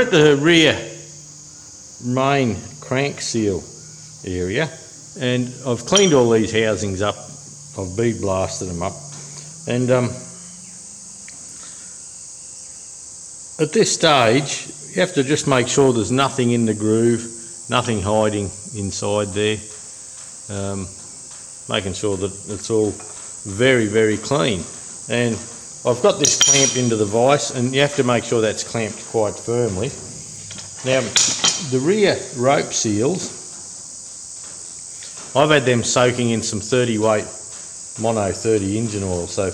at the rear main crank seal area, and I've cleaned all these housings up. I've bead blasted them up, and at this stage you have to just make sure there's nothing in the groove, nothing hiding inside there, making sure that it's all very, very clean. And I've got this clamped into the vise, and you have to make sure that's clamped quite firmly. Now, the rear rope seals, I've had them soaking in some 30 weight mono 30 engine oil. So,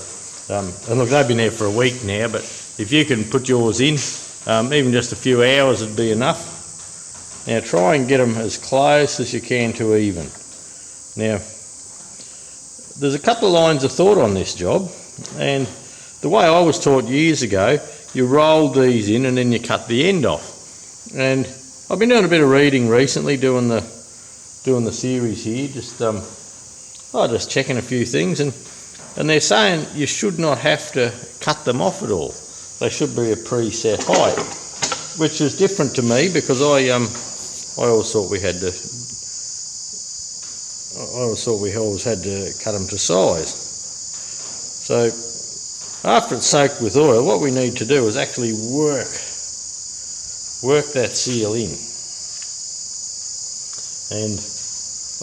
and look, they've been there for a week now, but if you can put yours in, even just a few hours would be enough. Now try and get them as close as you can to even. Now, there's a couple of lines of thought on this job, and the way I was taught years ago, you roll these in and then you cut the end off. And I've been doing a bit of reading recently, doing the series here, just checking a few things, and they're saying you should not have to cut them off at all. They should be a preset height, which is different to me, because I always thought we always had to cut them to size. So after it's soaked with oil, what we need to do is actually work that seal in. And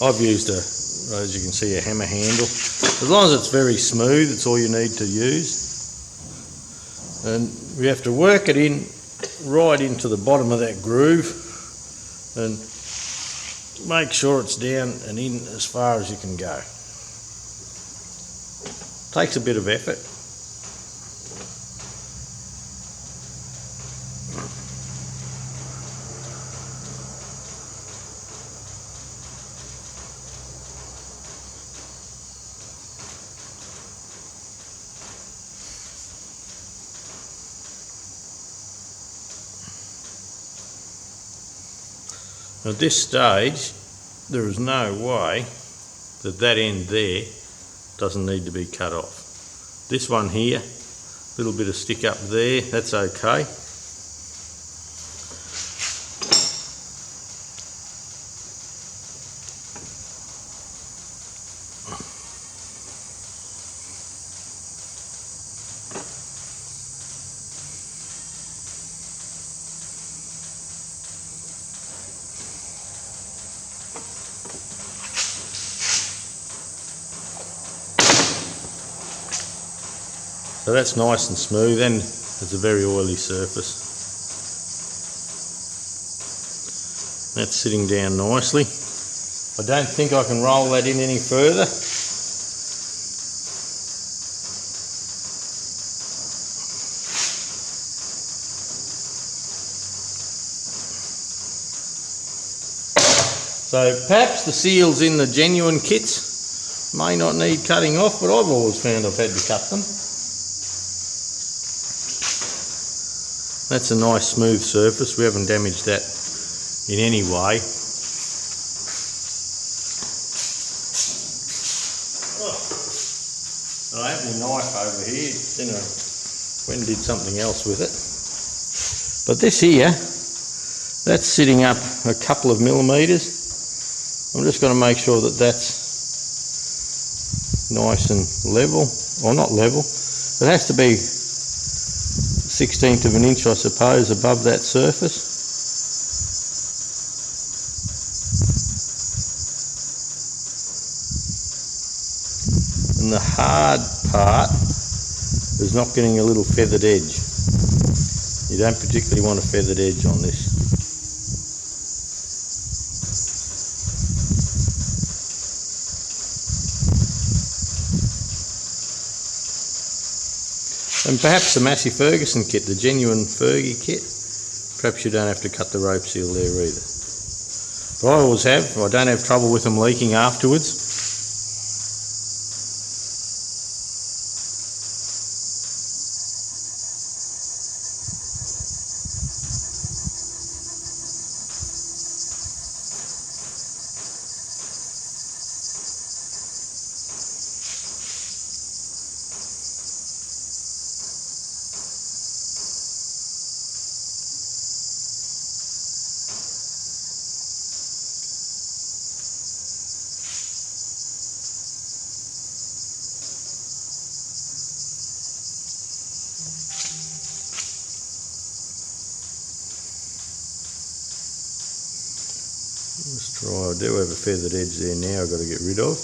I've used as you can see, a hammer handle. As long as it's very smooth, it's all you need to use. And we have to work it in right into the bottom of that groove, and make sure it's down and in as far as you can go. Takes a bit of effort. At this stage, there is no way that end there doesn't need to be cut off. This one here, a little bit of stick up there, that's okay. So that's nice and smooth, and it's a very oily surface. That's sitting down nicely. I don't think I can roll that in any further. So perhaps the seals in the genuine kits may not need cutting off, but I've always found I've had to cut them. That's a nice smooth surface. We haven't damaged that in any way. Oh, I have my knife over here. Then I went and did something else with it. But this here, that's sitting up a couple of millimetres. I'm just going to make sure that that's nice and level, or not level. It has to be 1/16 of an inch, I suppose, above that surface. And the hard part is not getting a little feathered edge. You don't particularly want a feathered edge on this. And perhaps the Massey Ferguson kit, the genuine Fergie kit, perhaps you don't have to cut the rope seal there either. But I always have. I don't have trouble with them leaking afterwards. Let's try. I do have a feathered edge there now I've got to get rid of.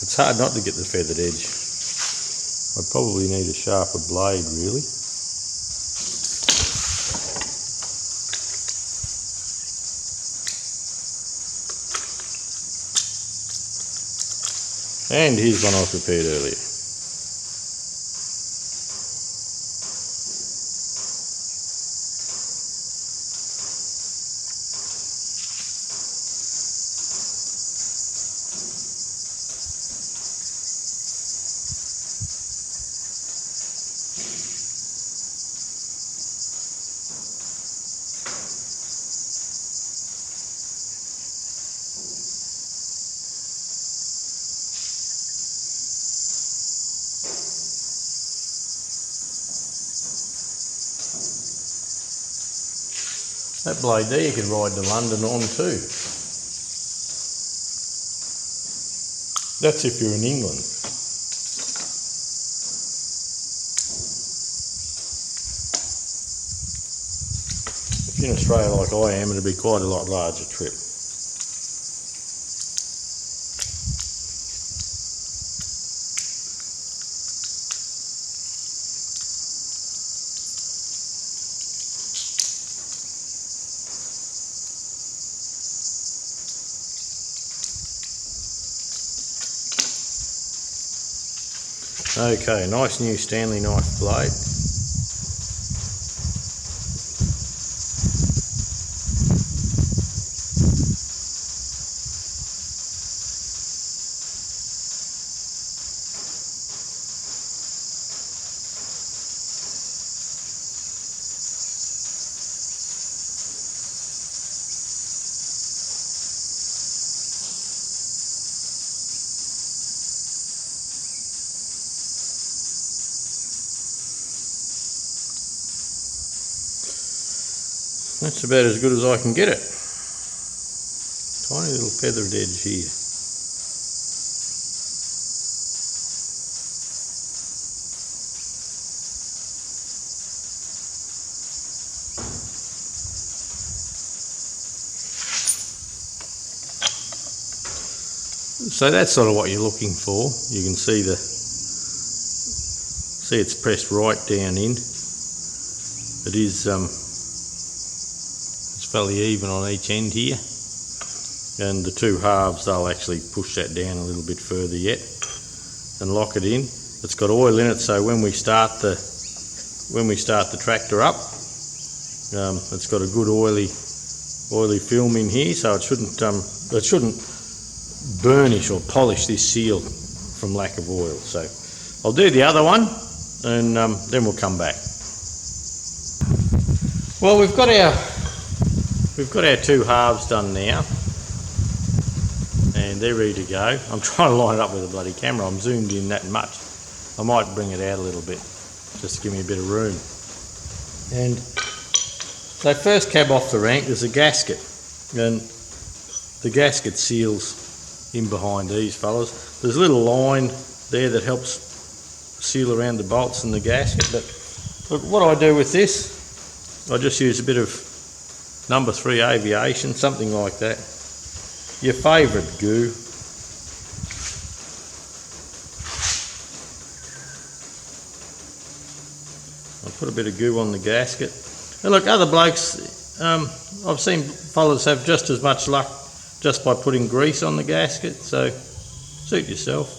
It's hard not to get the feathered edge. I probably need a sharper blade really. And here's one I prepared earlier. That blade there you can ride to London on too. That's if you're in England. If you're in Australia like I am, it'll be quite a lot larger trip. Okay, nice new Stanley knife blade. That's about as good as I can get it. Tiny little feathered edge here. So that's sort of what you're looking for. You can see it's pressed right down in. It is fairly even on each end here, and the two halves they'll actually push that down a little bit further yet and lock it in. It's got oil in it, so when we start the tractor up, it's got a good oily film in here, so it shouldn't burnish or polish this seal from lack of oil. So I'll do the other one and then we'll come back. Well, we've got our two halves done now, and they're ready to go. I'm trying to line it up with a bloody camera. I'm zoomed in that much. I might bring it out a little bit, just to give me a bit of room. And so first cab off the rank, there's a gasket, and the gasket seals in behind these fellas. There's a little line there that helps seal around the bolts in the gasket. But look, what I do with this, I just use a bit of number 3 aviation, something like that. Your favourite goo. I'll put a bit of goo on the gasket. And look, other blokes, I've seen fellas have just as much luck just by putting grease on the gasket, so suit yourself.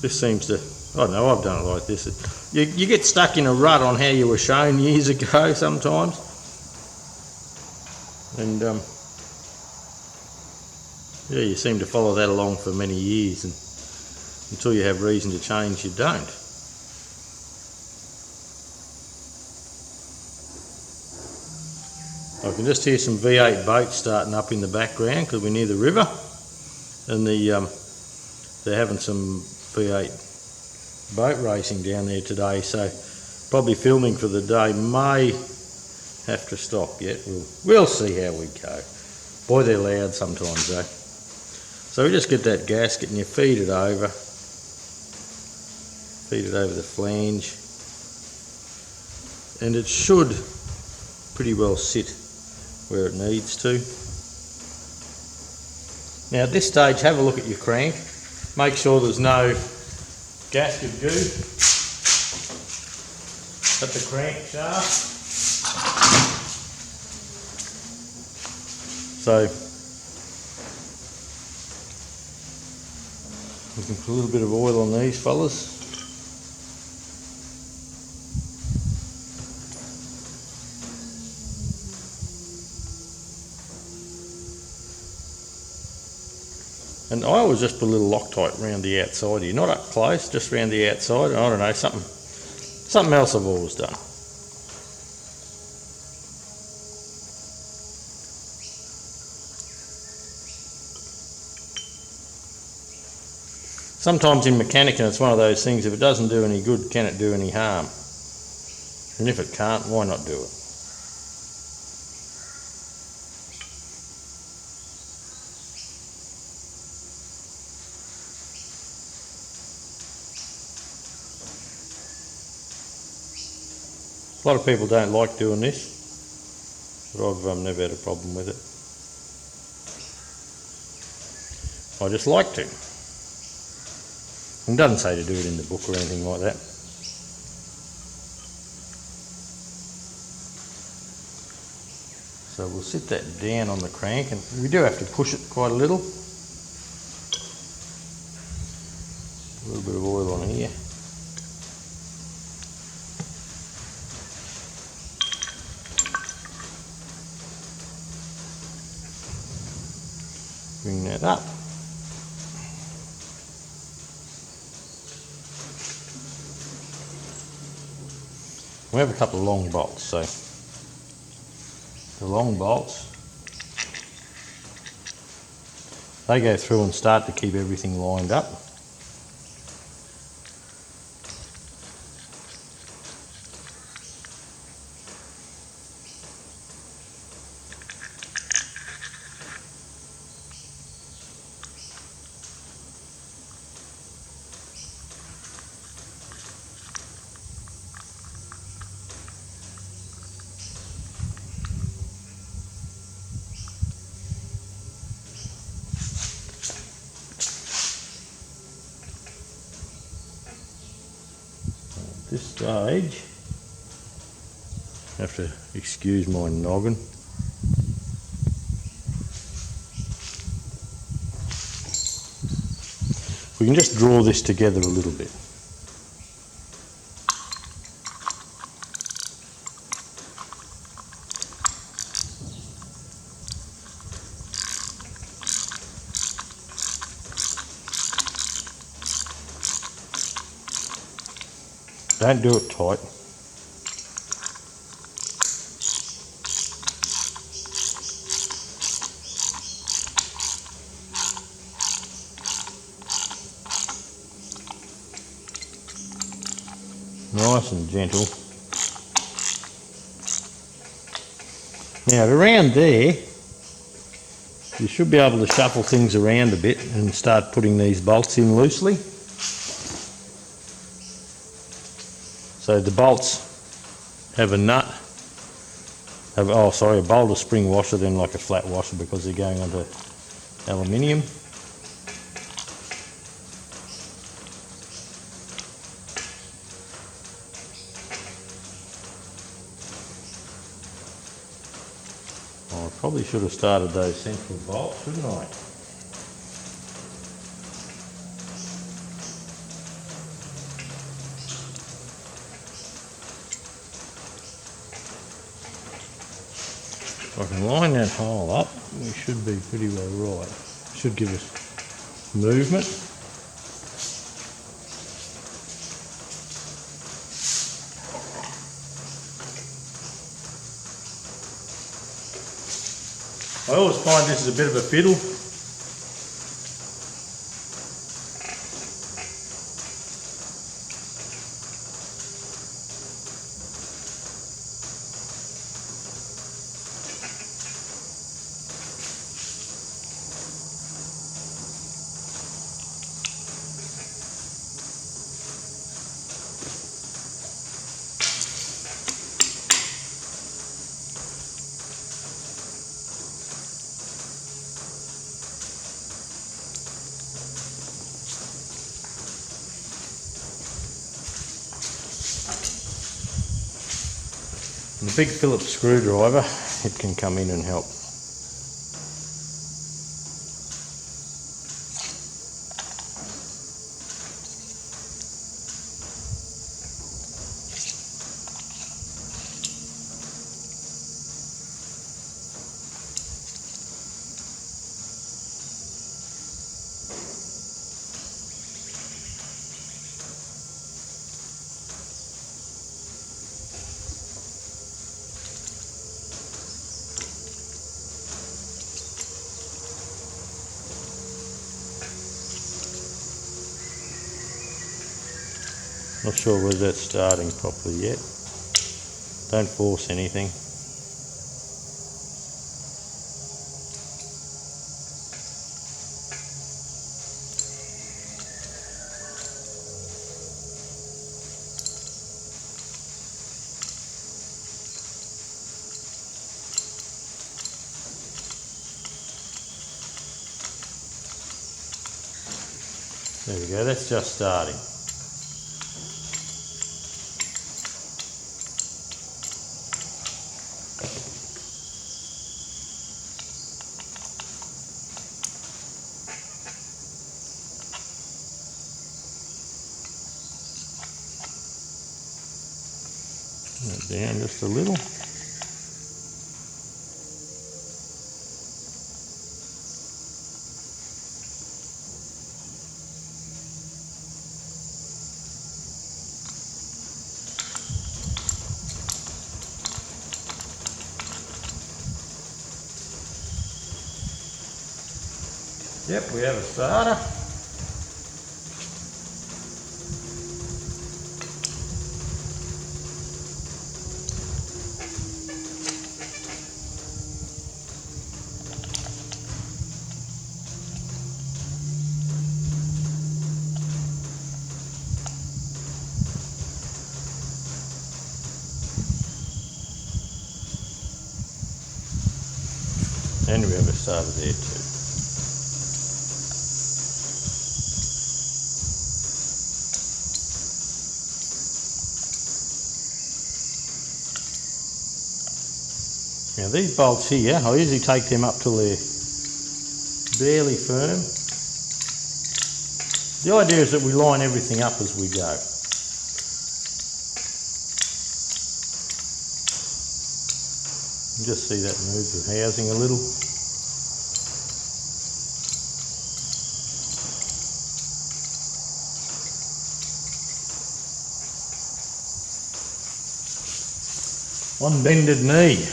This seems to, I don't know, I've done it like this. You get stuck in a rut on how you were shown years ago sometimes. And yeah, you seem to follow that along for many years, and until you have reason to change, you don't. I can just hear some V8 boats starting up in the background because we're near the river, and they're having some V8 boat racing down there today, so probably filming for the day may have to stop yet. We'll see how we go. Boy, they're loud sometimes though. So we just get that gasket and you feed it over the flange, and it should pretty well sit where it needs to. Now at this stage, have a look at your crank. Make sure there's no gasket goo at the crank shaft. So we can put a little bit of oil on these fellas. And I always just put a little Loctite around the outside here, not up close, just around the outside. I don't know, something else I've always done. Sometimes in mechanicking it's one of those things, if it doesn't do any good, can it do any harm? And if it can't, why not do it? A lot of people don't like doing this, but I've never had a problem with it. I just like to. It doesn't say to do it in the book or anything like that. So we'll sit that down on the crank, and we do have to push it quite a little. A little bit of oil on here. Bring that up. We have a couple of long bolts, so the long bolts, they go through and start to keep everything lined up. At this stage, have to excuse my noggin. We can just draw this together a little bit. Don't do it tight. Nice and gentle. Now around there, you should be able to shuffle things around a bit and start putting these bolts in loosely. So the bolts have a nut, a bolder spring washer than like a flat washer because they're going onto aluminium. I probably should have started those central bolts, shouldn't I? If I can line that hole up, we should be pretty well right. Should give us movement. I always find this is a bit of a fiddle. The big Phillips screwdriver, it can come in and help. Not sure whether that's starting properly yet. Don't force anything. There we go, that's just starting. Down just a little. Yep, we have a starter. And we have a starter there too. Now these bolts here, I usually take them up till they're barely firm. The idea is that we line everything up as we go. You just see that move the housing a little. On bended knee.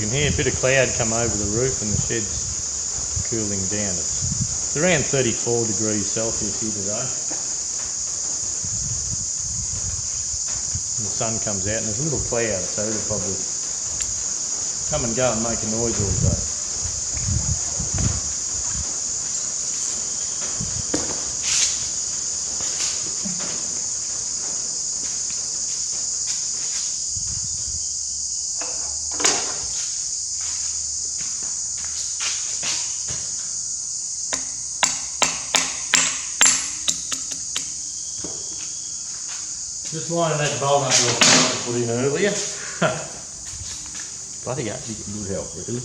Here, a bit of cloud come over the roof and the shed's cooling down. It's around 34 degrees Celsius here today. And the sun comes out and there's a little cloud, so it'll probably come and go and make a noise all day. Just lining that bolt up real quick to put in earlier. Bloody hell, you get good help really.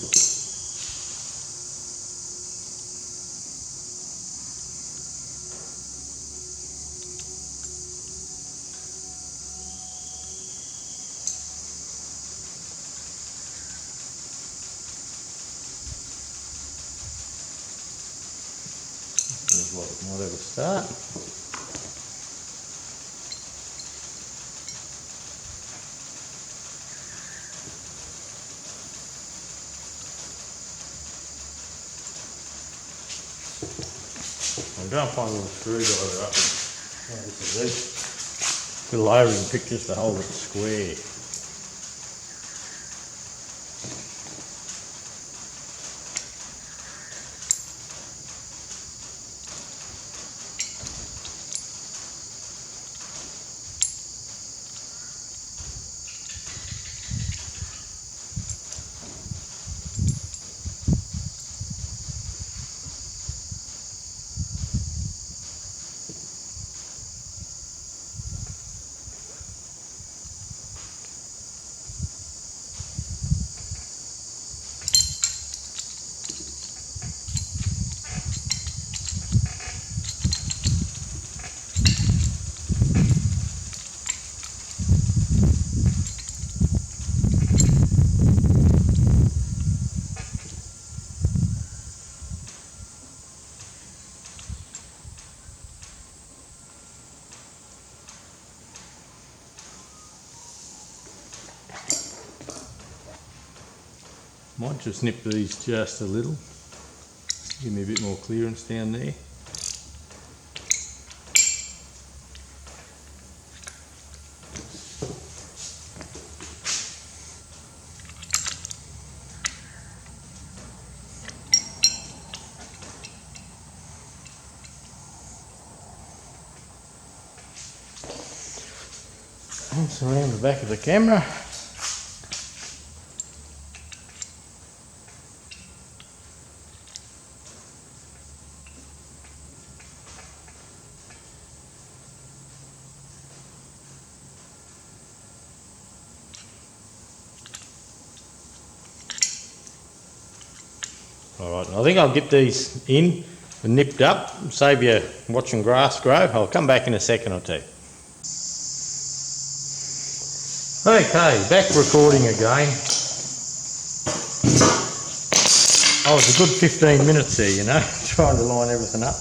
Here's what it might have a start. I'm going to find a little screwdriver up. Oh, this is it. Little O-ring pick just to hold it square. Might just nip these just a little, give me a bit more clearance down there. That's around the back of the camera. Alright, I think I'll get these in and nipped up, save you watching grass grow. I'll come back in a second or two. Okay, back recording again. Oh, it's a good 15 minutes there, you know, trying to line everything up.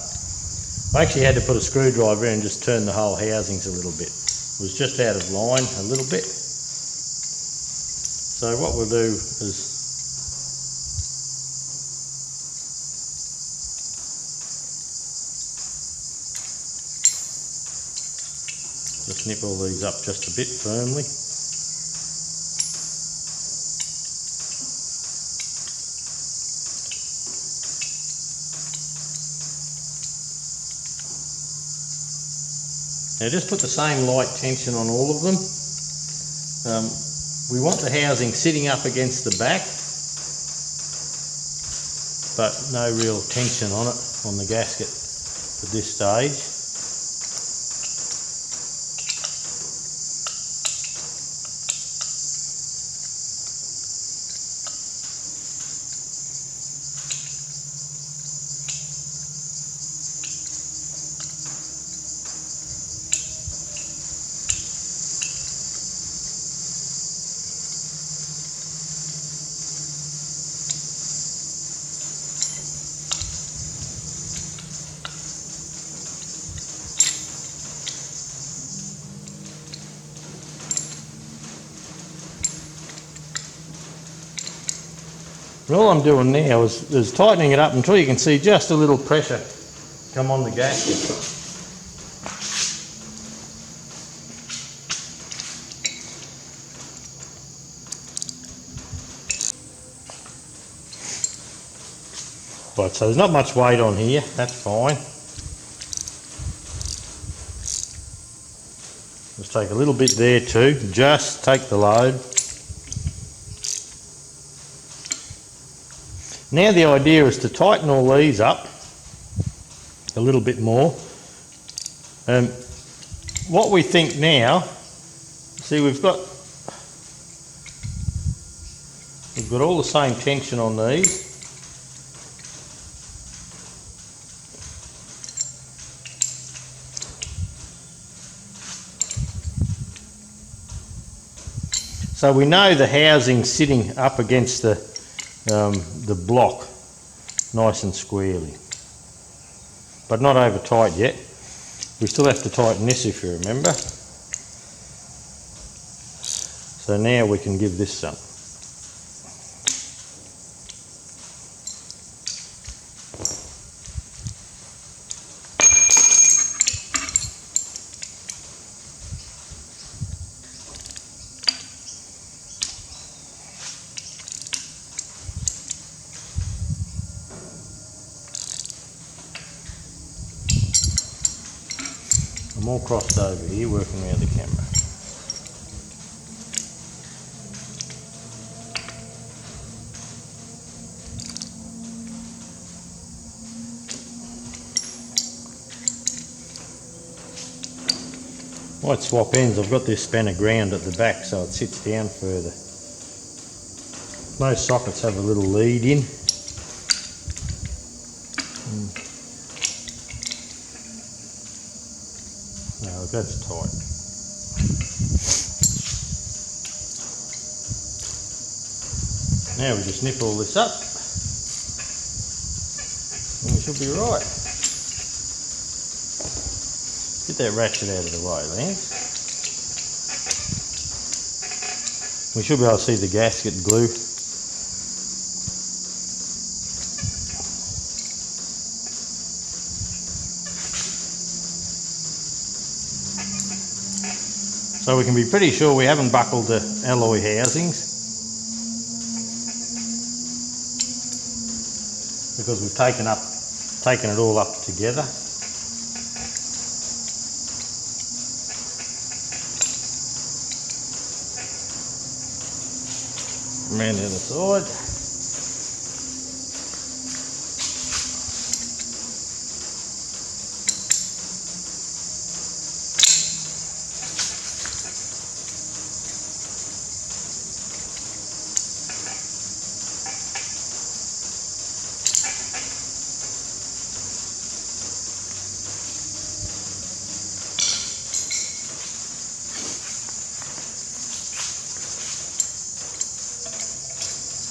I actually had to put a screwdriver in and just turn the whole housings a little bit. It was just out of line a little bit. So what we'll do is just nip all these up just a bit firmly. Now just put the same light tension on all of them. We want the housing sitting up against the back, but no real tension on it, on the gasket at this stage. And all I'm doing now is tightening it up until you can see just a little pressure come on the gasket. Right, so there's not much weight on here, that's fine. Just take a little bit there too, just take the load. Now the idea is to tighten all these up a little bit more. What we think now, see we've got all the same tension on these. So we know the housing's sitting up against the block nice and squarely, but not over tight yet. We still have to tighten this, if you remember. So now we can give this some. I'm all crossed over here working around the camera. Might swap ends. I've got this spanner ground at the back so it sits down further. Most sockets have a little lead in. No, that's tight. Now we just nip all this up and we should be right. Get that ratchet out of the way, Lance. We should be able to see the gasket glue. So we can be pretty sure we haven't buckled the alloy housings because we've taken it all up together. Around the other side.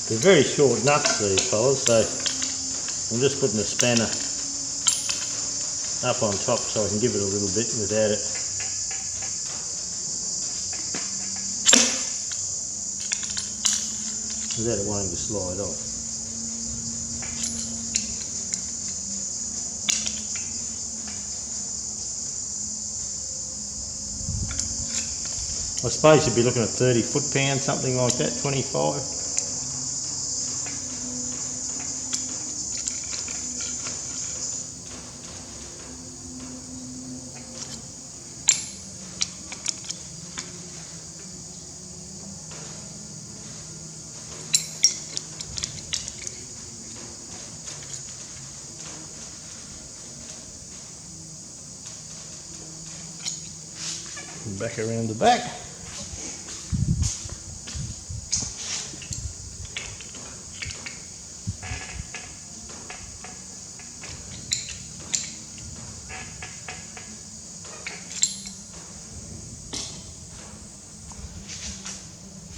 They're very short nuts, these fellas, so I'm just putting the spanner up on top so I can give it a little bit without it wanting to slide off. I suppose you'd be looking at 30 foot-pounds, something like that, 25. Back around the back.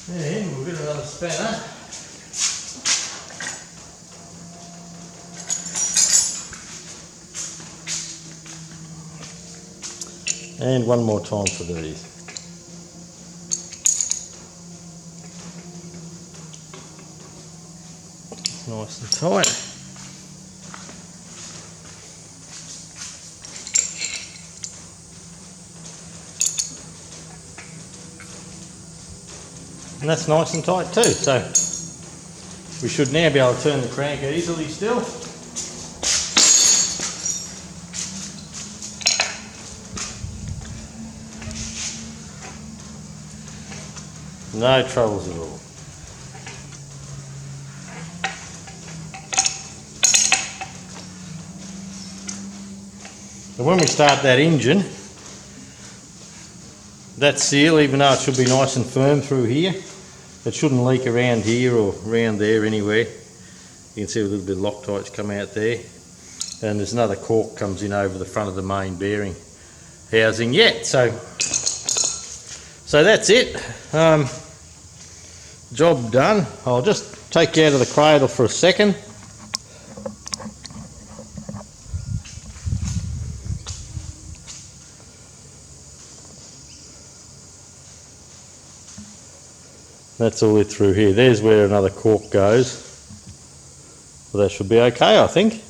And we'll get another spanner. And one more time for these. Nice and tight. And that's nice and tight too, so we should now be able to turn the crank easily still. No troubles at all. And when we start that engine, that seal, even though it should be nice and firm through here, it shouldn't leak around here or around there anywhere. You can see a little bit of Loctite's come out there. And there's another cork comes in over the front of the main bearing housing yet. So that's it. Job done. I'll just take you out of the cradle for a second. That's all it through here. There's where another cork goes. Well, that should be okay, I think.